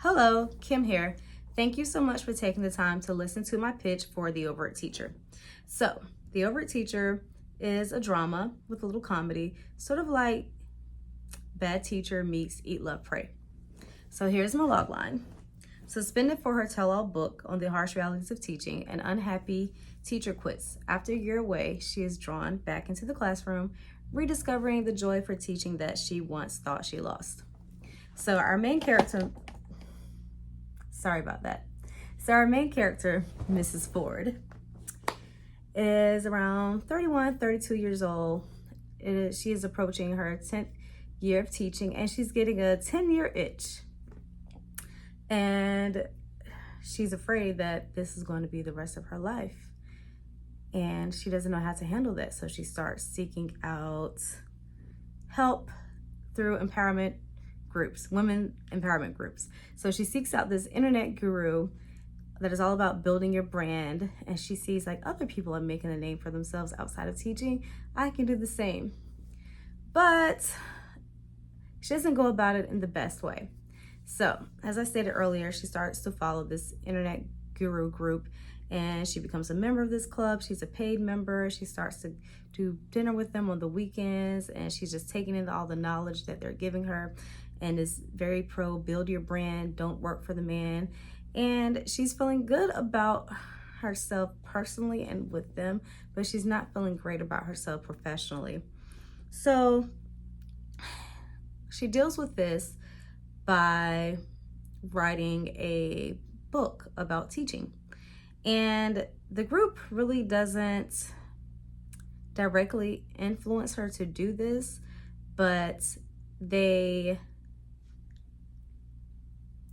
Hello, Kim here. Thank you so much for taking the time to listen to my pitch for The Overt Teacher. So, The Overt Teacher is a drama with a little comedy, sort of like Bad Teacher meets Eat, Love, Pray. So here's my log line. Suspended for her tell-all book on the harsh realities of teaching, an unhappy teacher quits. After a year away, she is drawn back into the classroom, rediscovering the joy for teaching that she once thought she lost. So our main character, sorry about that. So our main character, Mrs. Ford, is around 31, 32 years old. She is approaching her 10th year of teaching, and she's getting a 10-year itch. And she's afraid that this is going to be the rest of her life. And she doesn't know how to handle that. So she starts seeking out help through empowerment groups, women empowerment groups. So she seeks out this internet guru that is all about building your brand. And she sees like other people are making a name for themselves outside of teaching. I can do the same. But she doesn't go about it in the best way. So, as I stated earlier, she starts to follow this internet guru group and she becomes a member of this club. She's a paid member. She starts to do dinner with them on the weekends, and she's just taking in all the knowledge that they're giving her and is very pro build your brand, don't work for the man. And she's feeling good about herself personally and with them, but she's not feeling great about herself professionally. So she deals with this by writing a book about teaching. And the group really doesn't directly influence her to do this, but they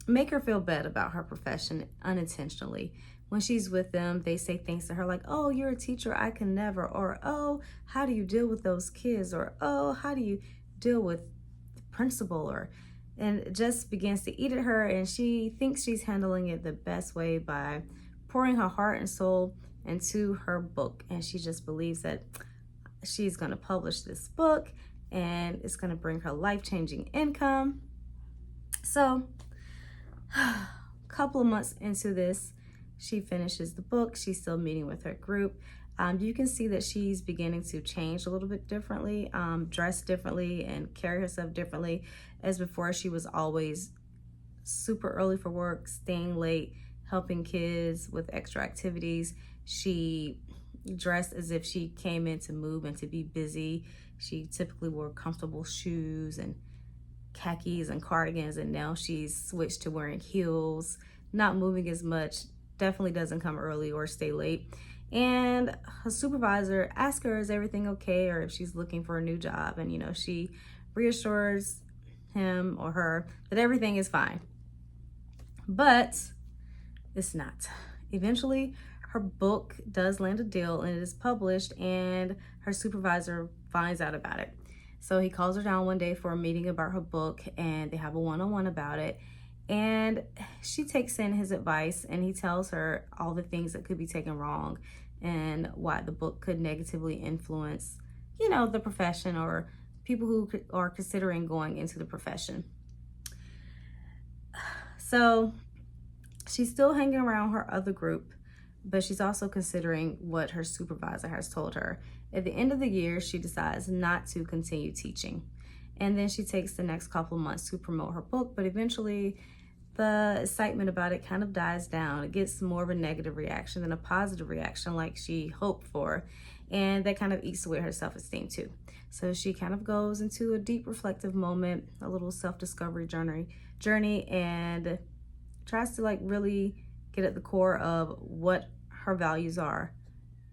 make her feel bad about her profession unintentionally. When she's with them, they say things to her like, oh, you're a teacher, I can never, or oh, how do you deal with those kids, or oh, how do you deal with the principal, and it just begins to eat at her, and she thinks she's handling it the best way by pouring her heart and soul into her book. And she just believes that she's going to publish this book and it's going to bring her life-changing income. So a couple of months into this, she finishes the book. She's still meeting with her group. You can see that she's beginning to change a little bit differently, dress differently and carry herself differently. As before, she was always super early for work, staying late, helping kids with extra activities. She dressed as if she came in to move and to be busy. She typically wore comfortable shoes and khakis and cardigans, and now she's switched to wearing heels, not moving as much, definitely doesn't come early or stay late. And her supervisor asks her, is everything okay, or if she's looking for a new job. And, she reassures him or her that everything is fine. But it's not. Eventually, her book does land a deal and it is published, and her supervisor finds out about it. So he calls her down one day for a meeting about her book, and they have a one-on-one about it. And she takes in his advice, and he tells her all the things that could be taken wrong and why the book could negatively influence, the profession or people who are considering going into the profession. So she's still hanging around her other group, but she's also considering what her supervisor has told her. At the end of the year, she decides not to continue teaching. And then she takes the next couple of months to promote her book, but eventually the excitement about it kind of dies down. It gets more of a negative reaction than a positive reaction like she hoped for. And that kind of eats away her self-esteem too. So she kind of goes into a deep reflective moment, a little self-discovery journey, and tries to really get at the core of what her values are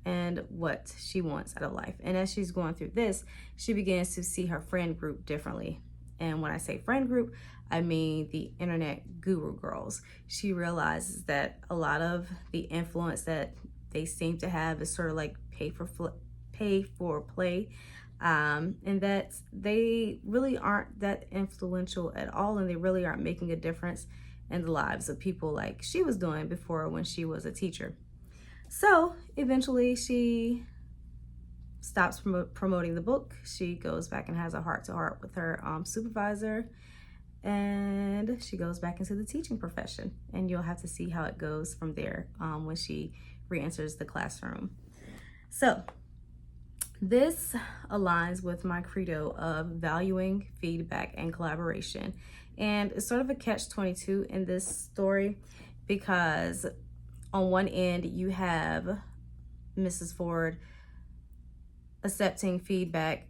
and what she wants out of life. And as she's going through this, she begins to see her friend group differently. And when I say friend group, I mean the internet guru girls. She realizes that a lot of the influence that they seem to have is sort of like pay for play, and that they really aren't that influential at all, and they really aren't making a difference in the lives of people like she was doing before when she was a teacher. So eventually she stops promoting the book. She goes back and has a heart-to-heart with her supervisor, and and she goes back into the teaching profession. And you'll have to see how it goes from there when she re-enters the classroom. So this aligns with my credo of valuing feedback and collaboration. And it's sort of a catch-22 in this story, because on one end you have Mrs. Ford accepting feedback,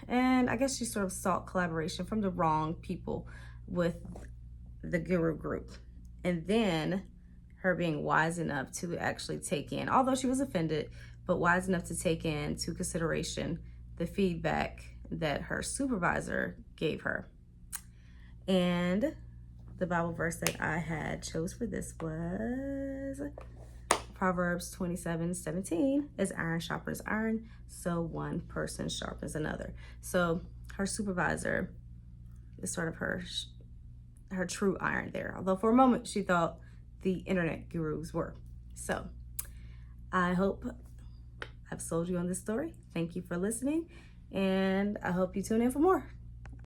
and I guess she sort of sought collaboration from the wrong people with the guru group. And then her being wise enough to actually take in, although she was offended, but wise enough to take into consideration the feedback that her supervisor gave her. And the Bible verse that I had chose for this was Proverbs 27:17. As iron sharpens iron, so one person sharpens another. So her supervisor is sort of her true iron there. Although for a moment she thought the internet gurus were. So I hope I've sold you on this story. Thank you for listening, and I hope you tune in for more.